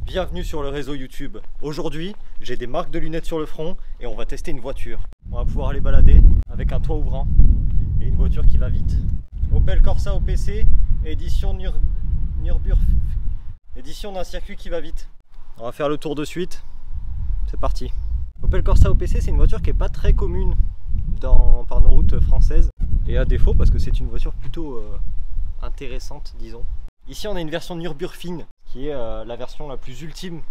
Bienvenue sur le réseau YouTube. Aujourd'hui, j'ai des marques de lunettes sur le front et on va tester une voiture. On va pouvoir aller balader avec un toit ouvrant et une voiture qui va vite. Opel Corsa OPC, édition édition d'un circuit qui va vite. On va faire le tour de suite. C'est parti. Opel Corsa OPC, c'est une voiture qui n'est pas très commune par nos routes françaises. Et à défaut, parce que c'est une voiture plutôt intéressante, disons. Ici, on a une version Nürburgring, qui est la version la plus ultime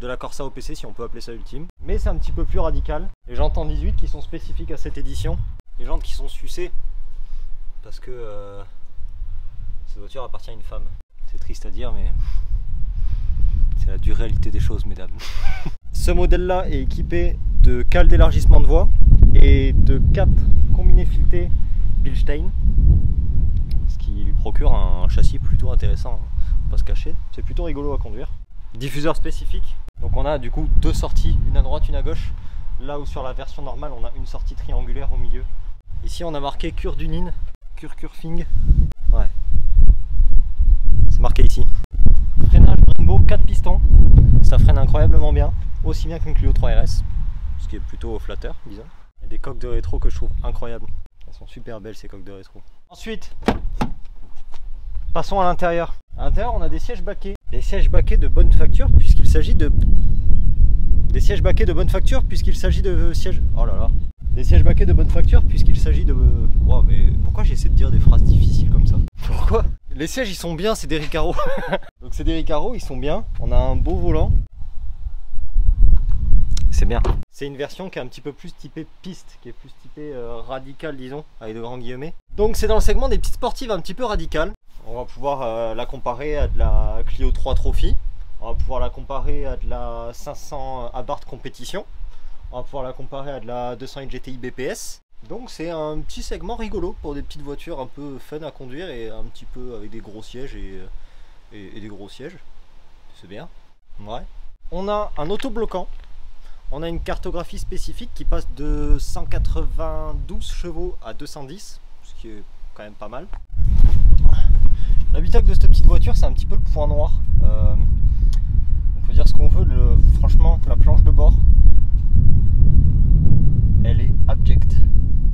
de la Corsa OPC, si on peut appeler ça ultime. Mais c'est un petit peu plus radical. Les jantes en 18 qui sont spécifiques à cette édition. Les jantes qui sont sucées, parce que cette voiture appartient à une femme. C'est triste à dire, mais c'est la dure réalité des choses, mesdames. Ce modèle-là est équipé de cales d'élargissement de voie et de 4 combinés filetés Bilstein, ce qui lui procure un châssis plutôt intéressant, on va pas se cacher, c'est plutôt rigolo à conduire. Diffuseur spécifique, donc on a du coup deux sorties, une à droite, une à gauche, là où sur la version normale on a une sortie triangulaire au milieu. Ici on a marqué Kurdunin, Kurkurfing, ouais, c'est marqué ici. Freinage Brembo 4 pistons, ça freine incroyablement bien, aussi bien qu'une Clio 3 RS, ce qui est plutôt flatteur, disons. Il y a des coques de rétro que je trouve incroyables, elles sont super belles ces coques de rétro. Ensuite, passons à l'intérieur. À l'intérieur, on a des sièges baquets. Des sièges baquets de bonne facture puisqu'il s'agit de... Des sièges baquets de bonne facture puisqu'il s'agit de sièges... Oh là là. Des sièges baquets de bonne facture puisqu'il s'agit de... Wow, mais pourquoi j'essaie de dire des phrases difficiles comme ça? Pourquoi? Les sièges, ils sont bien, c'est des Recaro. Donc c'est des Recaro, ils sont bien. On a un beau volant. C'est bien. C'est une version qui est un petit peu plus typée piste, qui est plus typée radicale, disons, avec de grands guillemets. Donc c'est dans le segment des petites sportives un petit peu radicales. On va pouvoir la comparer à de la Clio 3 Trophy. On va pouvoir la comparer à de la 500 Abarth Compétition. On va pouvoir la comparer à de la 200 GTI BPS. Donc c'est un petit segment rigolo pour des petites voitures un peu fun à conduire et un petit peu avec des gros sièges et des gros sièges. C'est bien. Ouais. On a un autobloquant. On a une cartographie spécifique qui passe de 192 chevaux à 210, ce qui est quand même pas mal. L'habitacle de cette petite voiture, c'est un petit peu le point noir. On peut dire ce qu'on veut, franchement, la planche de bord, elle est abjecte.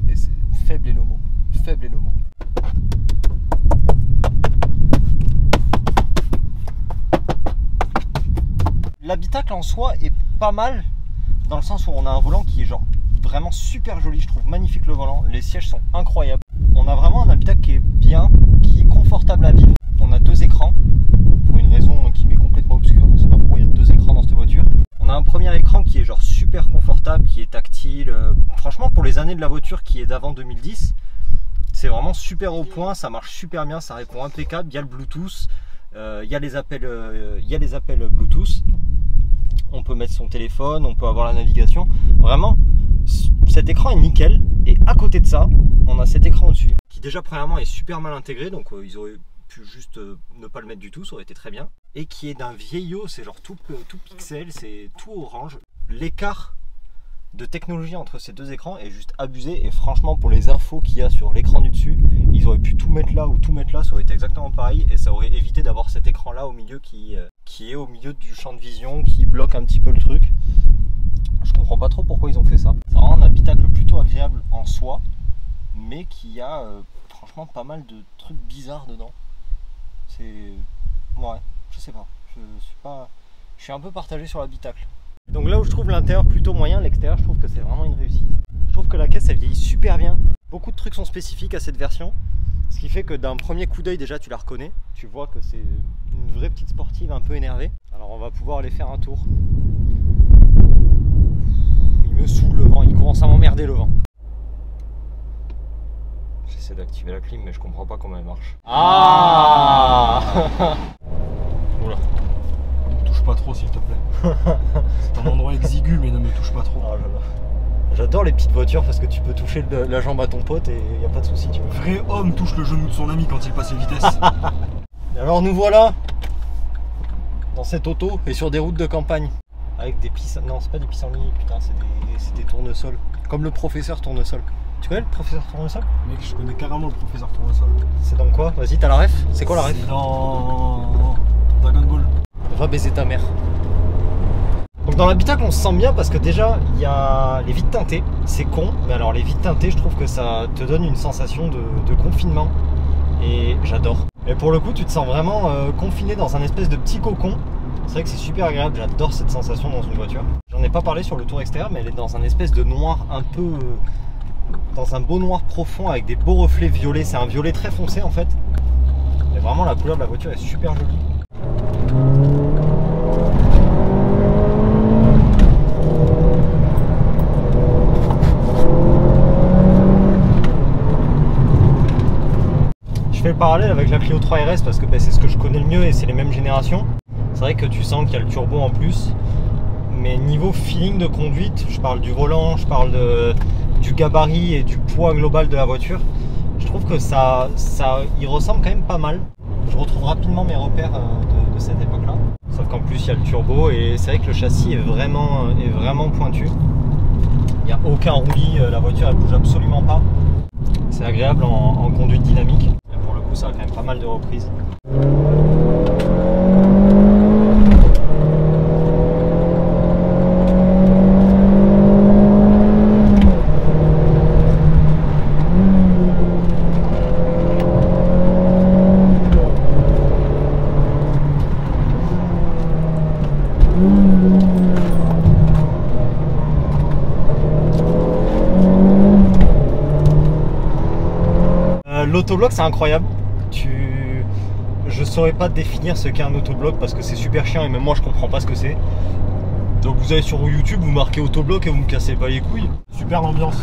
Et c'est faible est le mot. Faible est le mot. L'habitacle en soi est pas mal, dans le sens où on a un volant qui est genre vraiment super joli, je trouve magnifique le volant, les sièges sont incroyables. On a vraiment un habitacle qui est bien, qui est confortable à vivre. On a deux écrans, pour une raison qui m'est complètement obscure, je ne sais pas pourquoi il y a deux écrans dans cette voiture. On a un premier écran qui est genre super confortable, qui est tactile. Franchement, pour les années de la voiture qui est d'avant 2010, c'est vraiment super au point, ça marche super bien, ça répond impeccable. Il y a le Bluetooth, il y a les appels Bluetooth. On peut mettre son téléphone, on peut avoir la navigation. Vraiment, cet écran est nickel. Et à côté de ça, on a cet écran au-dessus, qui déjà premièrement est super mal intégré. Donc ils auraient pu juste ne pas le mettre du tout, ça aurait été très bien. Et qui est d'un vieillot, c'est genre tout pixel, c'est tout orange. L'écart de technologie entre ces deux écrans est juste abusé. Et franchement, pour les infos qu'il y a sur l'écran du dessus, ils auraient pu tout mettre là ou tout mettre là, ça aurait été exactement pareil. Et ça aurait évité d'avoir cet écran là au milieu qui est au milieu du champ de vision, qui bloque un petit peu le truc. Je comprends pas trop pourquoi ils ont fait ça. C'est vraiment un habitacle plutôt agréable en soi, mais qui a franchement pas mal de trucs bizarres dedans. C'est... ouais, je sais pas. Je suis un peu partagé sur l'habitacle. Donc là où je trouve l'intérieur plutôt moyen, l'extérieur je trouve que c'est vraiment une réussite. Je trouve que la caisse elle vieillit super bien. Beaucoup de trucs sont spécifiques à cette version. Ce qui fait que d'un premier coup d'œil déjà tu la reconnais. Tu vois que c'est une vraie petite sportive un peu énervée. Alors on va pouvoir aller faire un tour. Il me saoule le vent, il commence à m'emmerder le vent. J'essaie d'activer la clim mais je comprends pas comment elle marche. Ah. Oula. Ne me touche pas trop s'il te plaît. C'est un endroit exigu mais ne me touche pas trop. Oh là là. J'adore les petites voitures parce que tu peux toucher la jambe à ton pote et il n'y a pas de souci. Tu vois. Vrai homme touche le genou de son ami quand il passe les vitesses. Et alors nous voilà dans cette auto et sur des routes de campagne. Avec des pissenlits. Non, c'est pas des pissenlits, putain, c'est des tournesols. Comme le professeur tournesol. Tu connais le professeur tournesol? Mec, je connais carrément le professeur tournesol. C'est dans quoi? Vas-y, t'as la ref? C'est quoi la ref? C'est dans Dragon Ball. Va baiser ta mère. Dans l'habitacle on se sent bien parce que déjà il y a les vitres teintées, c'est con, mais alors les vitres teintées je trouve que ça te donne une sensation de confinement et j'adore. Et pour le coup tu te sens vraiment confiné dans un espèce de petit cocon. C'est vrai que c'est super agréable, j'adore cette sensation dans une voiture. J'en ai pas parlé sur le tour extérieur mais elle est dans un espèce de noir un peu... dans un beau noir profond avec des beaux reflets violets, c'est un violet très foncé en fait. Et vraiment la couleur de la voiture est super jolie. Je fais le parallèle avec la Clio 3 RS parce que c'est ce que je connais le mieux et c'est les mêmes générations. C'est vrai que tu sens qu'il y a le turbo en plus. Mais niveau feeling de conduite, je parle du volant, je parle du gabarit et du poids global de la voiture. Je trouve que ça il ressemble quand même pas mal. Je retrouve rapidement mes repères de cette époque-là. Sauf qu'en plus il y a le turbo et c'est vrai que le châssis est vraiment pointu. Il n'y a aucun roulis, la voiture elle bouge absolument pas. C'est agréable en conduite dynamique. Et pour le coup ça a quand même pas mal de reprises. L'autobloc c'est incroyable. Je saurais pas définir ce qu'est un autobloc parce que c'est super chiant et même moi je comprends pas ce que c'est. Donc vous allez sur YouTube, vous marquez autobloc et vous me cassez pas les couilles. Super l'ambiance.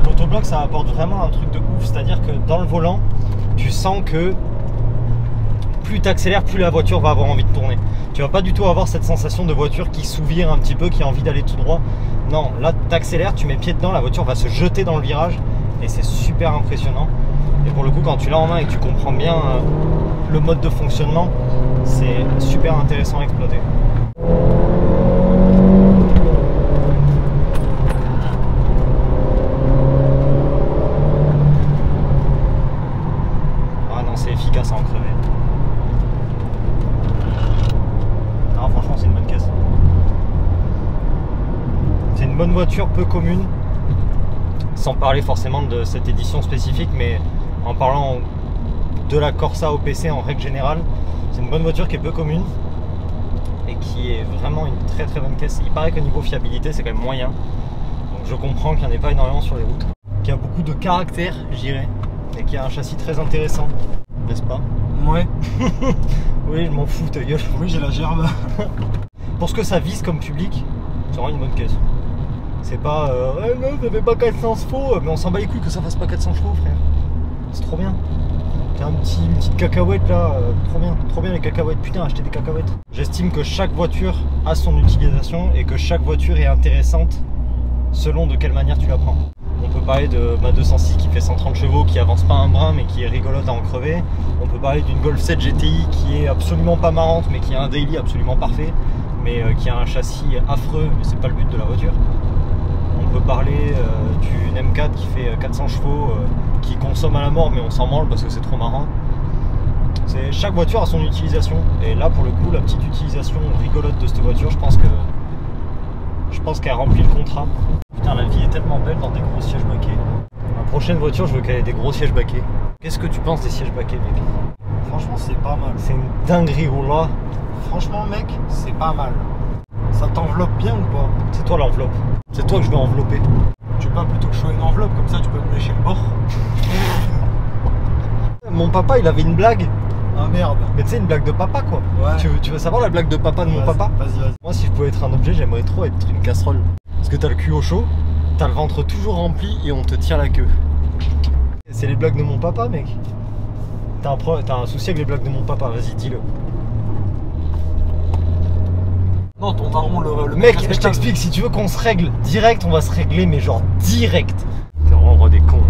L'autobloc ça apporte vraiment un truc de ouf, c'est-à-dire que dans le volant, tu sens que plus tu accélères, plus la voiture va avoir envie de tourner. Tu vas pas du tout avoir cette sensation de voiture qui souvire un petit peu, qui a envie d'aller tout droit. Non, là tu accélères, tu mets pied dedans, la voiture va se jeter dans le virage et c'est super impressionnant. Et pour le coup, quand tu l'as en main et que tu comprends bien le mode de fonctionnement, c'est super intéressant à exploiter. Ah non, c'est efficace à en crever. Franchement c'est une bonne caisse. C'est une bonne voiture peu commune, sans parler forcément de cette édition spécifique, mais en parlant de la Corsa OPC en règle générale, c'est une bonne voiture qui est peu commune et qui est vraiment une très très bonne caisse. Il paraît que niveau fiabilité c'est quand même moyen, donc je comprends qu'il n'y en ait pas énormément sur les routes, qu'il y a beaucoup de caractère je dirais, et qu'il y a un châssis très intéressant, n'est-ce pas? Ouais. Oui, je m'en fous, ta gueule. Oui, j'ai la gerbe. Pour ce que ça vise comme public, c'est vraiment une bonne caisse. C'est pas ouais, non, ça fait pas 400 chevaux, mais on s'en bat les couilles que ça fasse pas 400 chevaux, frère. C'est trop bien. T'as une petite cacahuète là, trop bien les cacahuètes. Putain, acheter des cacahuètes. J'estime que chaque voiture a son utilisation et que chaque voiture est intéressante selon de quelle manière tu la prends. On peut parler de ma 206 qui fait 130 chevaux, qui avance pas un brin mais qui est rigolote à en crever. On peut parler d'une Golf 7 GTI qui est absolument pas marrante mais qui a un daily absolument parfait, mais qui a un châssis affreux, mais c'est pas le but de la voiture. On peut parler d'une M4 qui fait 400 chevaux, qui consomme à la mort mais on s'en branle parce que c'est trop marrant. Chaque voiture a son utilisation et là pour le coup la petite utilisation rigolote de cette voiture, je pense qu'elle remplit le contrat. Putain, la vie est tellement belle dans des gros sièges baquets. La prochaine voiture, je veux qu'elle ait des gros sièges baquets. Qu'est-ce que tu penses des sièges baquets, mec? Franchement, c'est pas mal. C'est une dinguerie, là. Franchement, mec, c'est pas mal. Ça t'enveloppe bien ou pas? C'est toi l'enveloppe. C'est toi que je vais envelopper. Tu veux pas plutôt que je sois une enveloppe, comme ça tu peux me lécher le bord? Mon papa, il avait une blague. Ah merde. Mais tu sais, une blague de papa, quoi. Ouais. Tu veux savoir la blague de papa de mon papa? Vas-y. Moi, si je pouvais être un objet, j'aimerais trop être une casserole. Parce que t'as le cul au chaud, t'as le ventre toujours rempli et on te tient la queue. C'est les blagues de mon papa, mec. T'as un souci avec les blagues de mon papa, vas-y, dis-le. Non, ton daron, le mec, je t'explique, si tu veux qu'on se règle direct, on va se régler, mais genre direct. C'est vraiment des cons.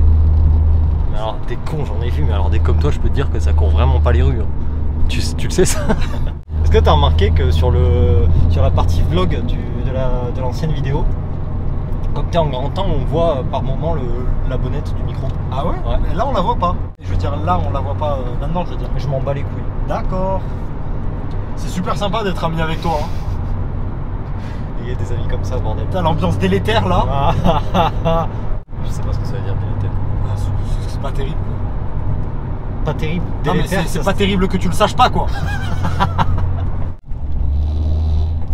Mais alors, des cons, j'en ai vu, mais alors des comme toi, je peux te dire que ça court vraiment pas les rues. Hein. Tu le sais, ça? Est-ce que t'as remarqué que sur la partie vlog de l'ancienne vidéo, Comme t'es en grand temps, on voit par moment la bonnette du micro. Ah ouais, Ouais. Mais là on la voit pas. Je veux dire là on la voit pas maintenant, je veux dire. Je m'en bats les couilles. D'accord. C'est super sympa d'être ami avec toi. Hein. Il y a des amis comme ça, bordel. Putain, l'ambiance délétère là. Je sais pas ce que ça veut dire délétère. Ah, c'est pas terrible. Pas terrible. Non, mais Délétère, c'est pas terrible que tu le saches pas quoi.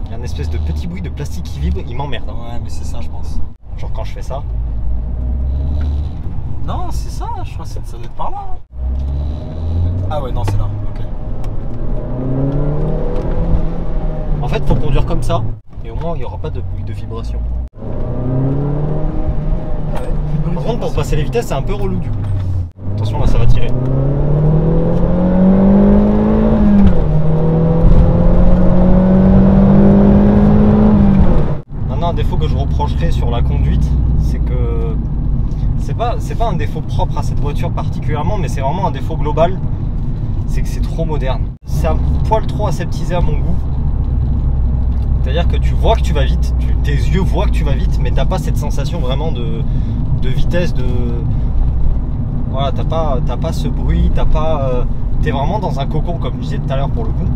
Il y a une espèce de petit bruit de plastique qui vibre, il m'emmerde. Ouais, mais c'est ça je pense. Genre quand je fais ça. Non, c'est ça, je crois que ça doit être par là. Ah ouais, non, c'est là, ok. En fait, faut conduire comme ça, et au moins il n'y aura pas de bruit de vibration. Par contre, pour passer les vitesses, c'est un peu relou du coup. Attention, là ça va tirer. Maintenant, un défaut que je reprocherais sur la conduite, c'est que c'est pas un défaut propre à cette voiture particulièrement, mais c'est vraiment un défaut global, c'est que c'est trop moderne. C'est un poil trop aseptisé à mon goût. C'est-à-dire que tu vois que tu vas vite, tes yeux voient que tu vas vite, mais t'as pas cette sensation vraiment de vitesse, voilà, t'as pas ce bruit, t'es vraiment dans un cocon comme je disais tout à l'heure pour le coup.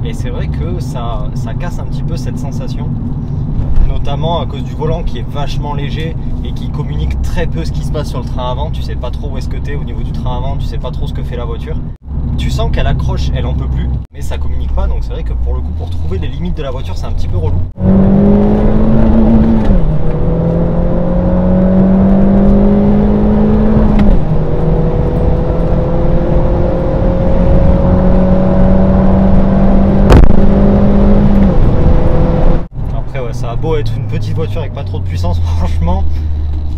Et c'est vrai que ça casse un petit peu cette sensation, notamment à cause du volant qui est vachement léger et qui communique très peu ce qui se passe sur le train avant. Tu sais pas trop où est-ce que t'es au niveau du train avant, tu sais pas trop ce que fait la voiture. Tu sens qu'elle accroche, elle en peut plus, mais ça communique pas, donc c'est vrai que pour le coup, pour trouver les limites de la voiture, c'est un petit peu relou. Après, ouais, ça a beau être une petite voiture avec pas trop de puissance, franchement,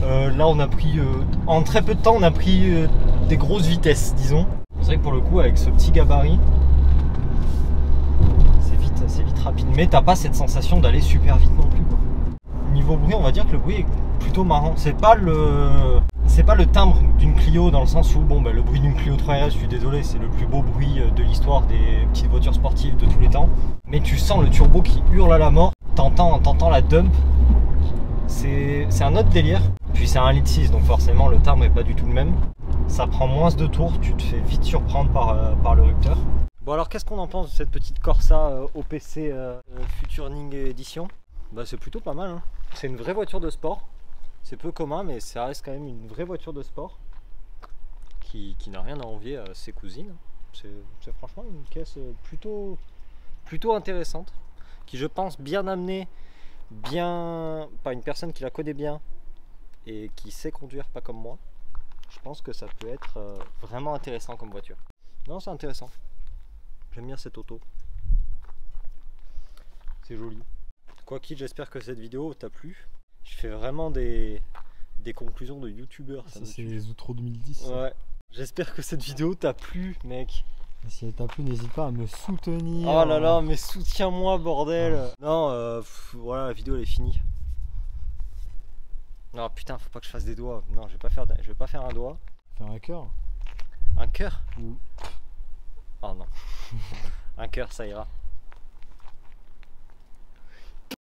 là on a pris, en très peu de temps, on a pris des grosses vitesses, disons. C'est vrai que pour le coup, avec ce petit gabarit, c'est vite rapide. Mais t'as pas cette sensation d'aller super vite non plus, quoi. Niveau bruit, on va dire que le bruit est plutôt marrant. C'est pas le timbre d'une Clio dans le sens où, bon, bah, le bruit d'une Clio 3RS, je suis désolé, c'est le plus beau bruit de l'histoire des petites voitures sportives de tous les temps. Mais tu sens le turbo qui hurle à la mort. T'entends la dump. C'est un autre délire. Puis c'est un 1,6 litre, donc forcément le timbre est pas du tout le même. Ça prend moins de tours, tu te fais vite surprendre par le rupteur. Bon, alors qu'est-ce qu'on en pense de cette petite Corsa OPC Futurning Edition? Bah, c'est plutôt pas mal, hein. C'est une vraie voiture de sport. C'est peu commun, mais ça reste quand même une vraie voiture de sport qui n'a rien à envier à ses cousines. C'est franchement une caisse plutôt intéressante, qui je pense bien amenée, pas une personne qui la connaît bien et qui sait conduire, pas comme moi. Je pense que ça peut être vraiment intéressant comme voiture. Non, c'est intéressant. J'aime bien cette auto. C'est joli. Quoi qu'il, j'espère que cette vidéo t'a plu. Je fais vraiment des conclusions de youtubeurs. Ça c'est les outros 2010. Ouais. J'espère que cette vidéo t'a plu, mec. Et si elle t'a plu, n'hésite pas à me soutenir. Oh là là, mais soutiens-moi, bordel. Non, voilà, la vidéo elle est finie. Non, putain, faut pas que je fasse des doigts. Non, je vais pas faire un doigt. Faire un cœur. Un cœur? Ou... Oh non. Un cœur, ça ira.